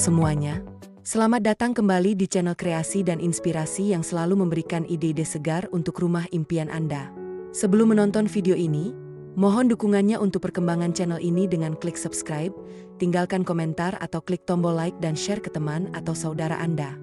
semuanya, selamat datang kembali di channel kreasi dan inspirasi yang selalu memberikan ide-ide segar untuk rumah impian Anda. Sebelum menonton video ini, mohon dukungannya untuk perkembangan channel ini dengan klik subscribe, tinggalkan komentar atau klik tombol like dan share ke teman atau saudara Anda.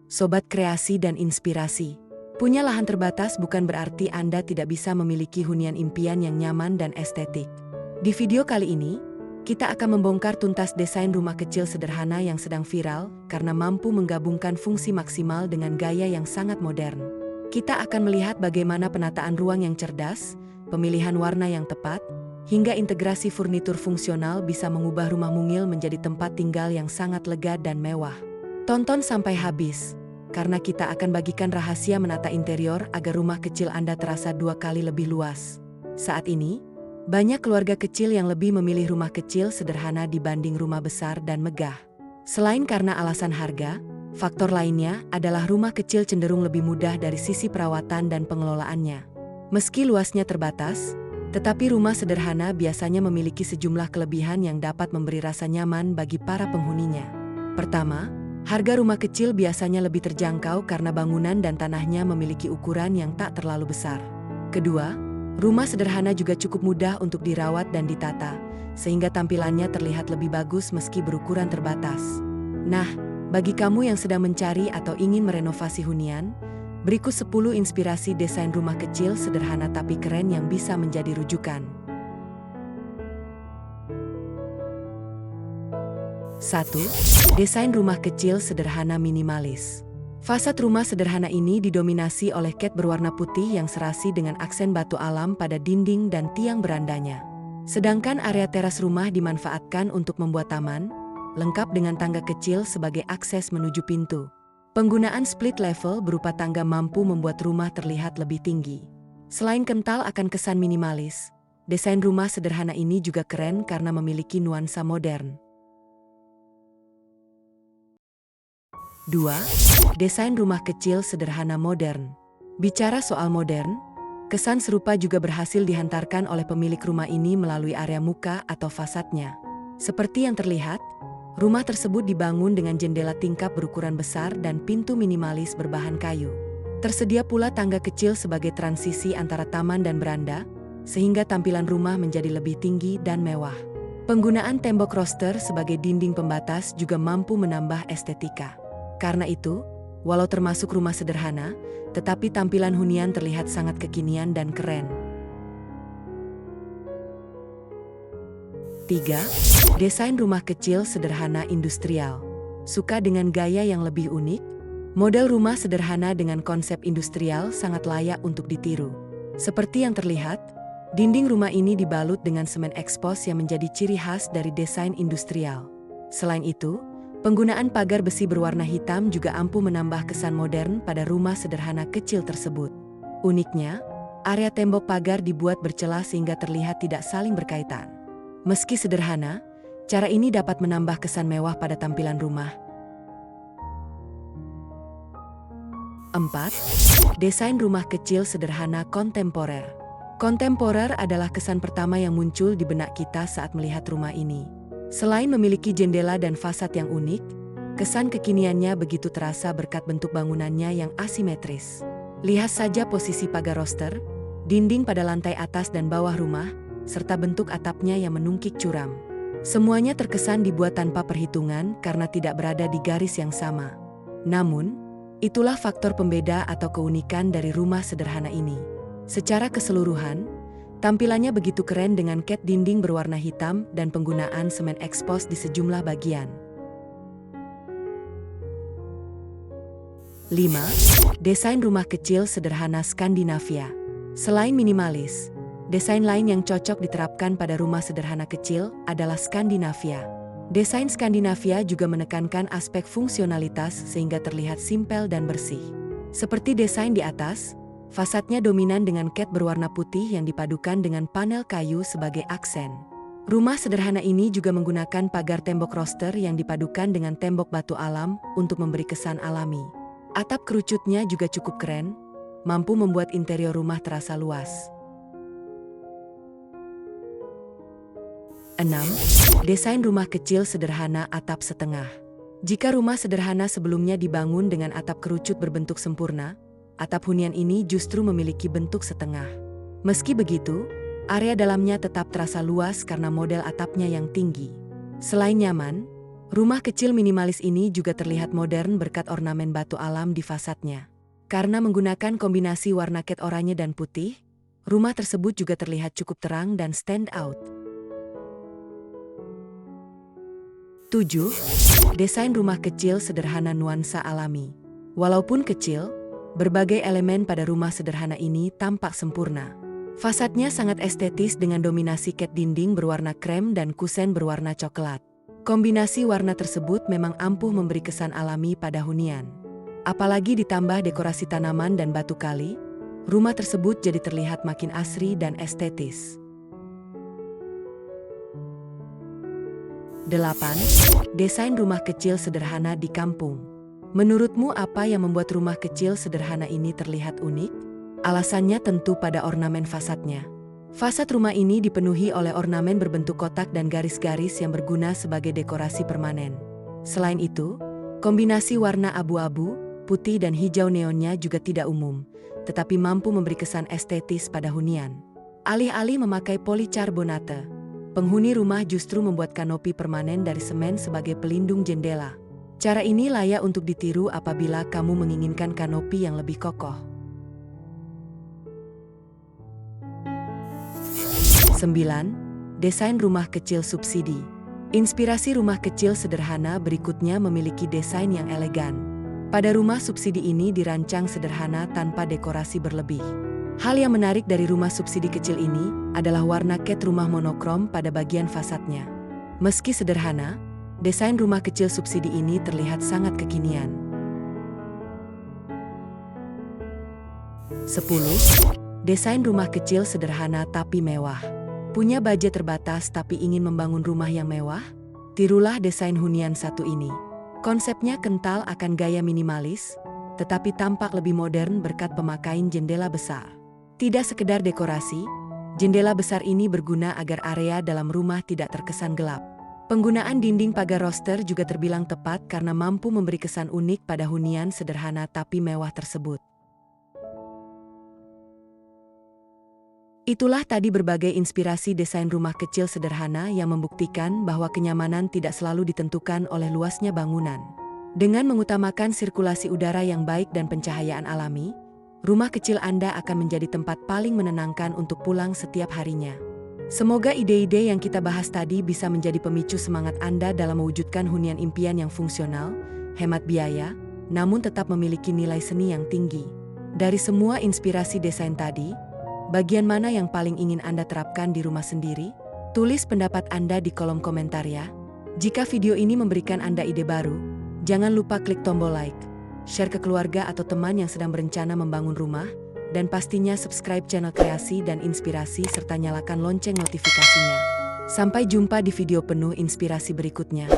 Sobat kreasi dan inspirasi, punya lahan terbatas bukan berarti Anda tidak bisa memiliki hunian impian yang nyaman dan estetik. Di video kali ini, kita akan membongkar tuntas desain rumah kecil sederhana yang sedang viral karena mampu menggabungkan fungsi maksimal dengan gaya yang sangat modern. Kita akan melihat bagaimana penataan ruang yang cerdas, pemilihan warna yang tepat, hingga integrasi furnitur fungsional bisa mengubah rumah mungil menjadi tempat tinggal yang sangat lega dan mewah. Tonton sampai habis, karena kita akan bagikan rahasia menata interior agar rumah kecil Anda terasa 2 kali lebih luas. Saat ini, banyak keluarga kecil yang lebih memilih rumah kecil sederhana dibanding rumah besar dan megah. Selain karena alasan harga, faktor lainnya adalah rumah kecil cenderung lebih mudah dari sisi perawatan dan pengelolaannya. Meski luasnya terbatas, tetapi rumah sederhana biasanya memiliki sejumlah kelebihan yang dapat memberi rasa nyaman bagi para penghuninya. Pertama, harga rumah kecil biasanya lebih terjangkau karena bangunan dan tanahnya memiliki ukuran yang tak terlalu besar. Kedua, rumah sederhana juga cukup mudah untuk dirawat dan ditata, sehingga tampilannya terlihat lebih bagus meski berukuran terbatas. Nah, bagi kamu yang sedang mencari atau ingin merenovasi hunian, berikut 10 inspirasi desain rumah kecil sederhana tapi keren yang bisa menjadi rujukan. 1. Desain rumah kecil sederhana minimalis. Fasad rumah sederhana ini didominasi oleh cat berwarna putih yang serasi dengan aksen batu alam pada dinding dan tiang berandanya. Sedangkan area teras rumah dimanfaatkan untuk membuat taman, lengkap dengan tangga kecil sebagai akses menuju pintu. Penggunaan split level berupa tangga mampu membuat rumah terlihat lebih tinggi. Selain kental akan kesan minimalis, desain rumah sederhana ini juga keren karena memiliki nuansa modern. 2. Desain rumah kecil sederhana modern. Bicara soal modern, kesan serupa juga berhasil dihantarkan oleh pemilik rumah ini melalui area muka atau fasadnya. Seperti yang terlihat, rumah tersebut dibangun dengan jendela tingkap berukuran besar dan pintu minimalis berbahan kayu. Tersedia pula tangga kecil sebagai transisi antara taman dan beranda, sehingga tampilan rumah menjadi lebih tinggi dan mewah. Penggunaan tembok roster sebagai dinding pembatas juga mampu menambah estetika. Karena itu, walau termasuk rumah sederhana, tetapi tampilan hunian terlihat sangat kekinian dan keren. 3. Desain rumah kecil sederhana industrial. Suka dengan gaya yang lebih unik? Model rumah sederhana dengan konsep industrial sangat layak untuk ditiru. Seperti yang terlihat, dinding rumah ini dibalut dengan semen ekspos yang menjadi ciri khas dari desain industrial. Selain itu, penggunaan pagar besi berwarna hitam juga ampuh menambah kesan modern pada rumah sederhana kecil tersebut. Uniknya, area tembok pagar dibuat bercelah sehingga terlihat tidak saling berkaitan. Meski sederhana, cara ini dapat menambah kesan mewah pada tampilan rumah. 4. Desain rumah kecil sederhana kontemporer. Kontemporer adalah kesan pertama yang muncul di benak kita saat melihat rumah ini. Selain memiliki jendela dan fasad yang unik, kesan kekiniannya begitu terasa berkat bentuk bangunannya yang asimetris. Lihat saja posisi pagar roster, dinding pada lantai atas dan bawah rumah, serta bentuk atapnya yang menungkik curam. Semuanya terkesan dibuat tanpa perhitungan karena tidak berada di garis yang sama. Namun, itulah faktor pembeda atau keunikan dari rumah sederhana ini. Secara keseluruhan, tampilannya begitu keren dengan cat dinding berwarna hitam dan penggunaan semen ekspos di sejumlah bagian. 5. Desain rumah kecil sederhana Skandinavia. Selain minimalis, desain lain yang cocok diterapkan pada rumah sederhana kecil adalah Skandinavia. Desain Skandinavia juga menekankan aspek fungsionalitas sehingga terlihat simpel dan bersih. Seperti desain di atas, fasadnya dominan dengan cat berwarna putih yang dipadukan dengan panel kayu sebagai aksen. Rumah sederhana ini juga menggunakan pagar tembok roster yang dipadukan dengan tembok batu alam untuk memberi kesan alami. Atap kerucutnya juga cukup keren, mampu membuat interior rumah terasa luas. 6. Desain rumah kecil sederhana atap setengah. Jika rumah sederhana sebelumnya dibangun dengan atap kerucut berbentuk sempurna, atap hunian ini justru memiliki bentuk setengah. Meski begitu, area dalamnya tetap terasa luas karena model atapnya yang tinggi. Selain nyaman, rumah kecil minimalis ini juga terlihat modern berkat ornamen batu alam di fasadnya. Karena menggunakan kombinasi warna cat oranye dan putih, rumah tersebut juga terlihat cukup terang dan stand out. 7. Desain rumah kecil sederhana nuansa alami. Walaupun kecil, berbagai elemen pada rumah sederhana ini tampak sempurna. Fasadnya sangat estetis dengan dominasi cat dinding berwarna krem dan kusen berwarna coklat. Kombinasi warna tersebut memang ampuh memberi kesan alami pada hunian. Apalagi ditambah dekorasi tanaman dan batu kali, rumah tersebut jadi terlihat makin asri dan estetis. 8. Desain rumah kecil sederhana di kampung. Menurutmu apa yang membuat rumah kecil sederhana ini terlihat unik? Alasannya tentu pada ornamen fasadnya. Fasad rumah ini dipenuhi oleh ornamen berbentuk kotak dan garis-garis yang berguna sebagai dekorasi permanen. Selain itu, kombinasi warna abu-abu, putih dan hijau neonnya juga tidak umum, tetapi mampu memberi kesan estetis pada hunian. Alih-alih memakai polikarbonate, penghuni rumah justru membuat kanopi permanen dari semen sebagai pelindung jendela. Cara ini layak untuk ditiru apabila kamu menginginkan kanopi yang lebih kokoh. 9. Desain rumah kecil subsidi. Inspirasi rumah kecil sederhana berikutnya memiliki desain yang elegan. Pada rumah subsidi ini dirancang sederhana tanpa dekorasi berlebih. Hal yang menarik dari rumah subsidi kecil ini adalah warna cat rumah monokrom pada bagian fasadnya. Meski sederhana, desain rumah kecil subsidi ini terlihat sangat kekinian. 10. Desain rumah kecil sederhana tapi mewah. Punya budget terbatas tapi ingin membangun rumah yang mewah? Tirulah desain hunian satu ini. Konsepnya kental akan gaya minimalis, tetapi tampak lebih modern berkat pemakaian jendela besar. Tidak sekedar dekorasi, jendela besar ini berguna agar area dalam rumah tidak terkesan gelap. Penggunaan dinding pagar roster juga terbilang tepat karena mampu memberi kesan unik pada hunian sederhana tapi mewah tersebut. Itulah tadi berbagai inspirasi desain rumah kecil sederhana yang membuktikan bahwa kenyamanan tidak selalu ditentukan oleh luasnya bangunan. Dengan mengutamakan sirkulasi udara yang baik dan pencahayaan alami, rumah kecil Anda akan menjadi tempat paling menenangkan untuk pulang setiap harinya. Semoga ide-ide yang kita bahas tadi bisa menjadi pemicu semangat Anda dalam mewujudkan hunian impian yang fungsional, hemat biaya, namun tetap memiliki nilai seni yang tinggi. Dari semua inspirasi desain tadi, bagian mana yang paling ingin Anda terapkan di rumah sendiri? Tulis pendapat Anda di kolom komentar ya. Jika video ini memberikan Anda ide baru, jangan lupa klik tombol like, share ke keluarga atau teman yang sedang berencana membangun rumah, dan pastinya subscribe channel Kreasi dan Inspirasi serta nyalakan lonceng notifikasinya. Sampai jumpa di video penuh inspirasi berikutnya.